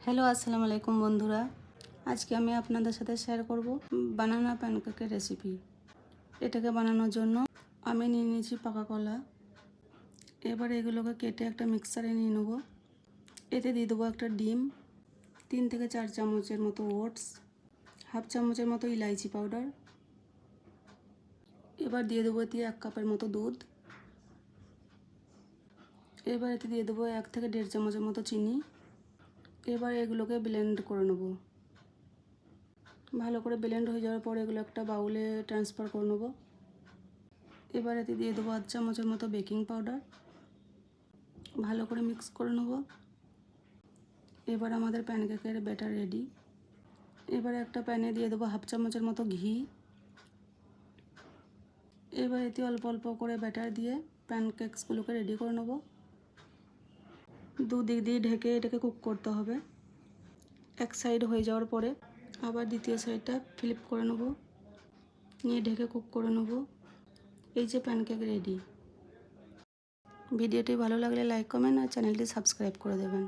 Hello আসসালামু আলাইকুম বন্ধুরা, আজকে আমি আপনাদের সাথে শেয়ার করব বানানা প্যানকেকের রেসিপি। এটাকে বানানোর জন্য আমি নিয়ে নিয়েছি পাকা কলা। এবার এগুলোকে কেটে একটা মিক্সারে নিয়ে নেব। এতে দিয়ে দেবো একটা ডিম, 3 থেকে 4 চামচের মতো ওটস, হাফ চামচের মতো ইলাইচি পাউডার। এবার দিয়ে দেবো এতে 1 কাপের মতো দুধ। এবার এতে দিয়ে দেবো 1 থেকে 1.5 চামচের মতো চিনি। এবার এগুলোকে ব্লেন্ড করে নেব। ভালো করে ব্লেন্ড হয়ে যাওয়ার পর এগুলো একটা বাউলে ট্রান্সফার করে নেব। এবার এতে দিয়ে দেবো 1 চামচের মতো বেকিং পাউডার। ভালো করে মিক্স করে নেব। এবার আমাদের প্যানকেকের ব্যাটার রেডি। এবার একটা প্যানে দিয়ে দেবো হাফ চামচের মতো ঘি। এবার এতে অল্প অল্প করে ব্যাটার দিয়ে প্যানকেকসগুলোকে রেডি করে নেব। দুদিক দিয়ে ঢেকে এটাকে কুক করতে হবে। এক সাইড হয়ে যাওয়ার পরে আবার দ্বিতীয় সাইডটা ফ্লিপ করে নেব, নিয়ে ঢেকে কুক করে নেব। এই যে প্যানকেক রেডি। ভিডিওটি ভালো লাগলে লাইক কমেন্ট আর চ্যানেলটি সাবস্ক্রাইব করে দেবেন।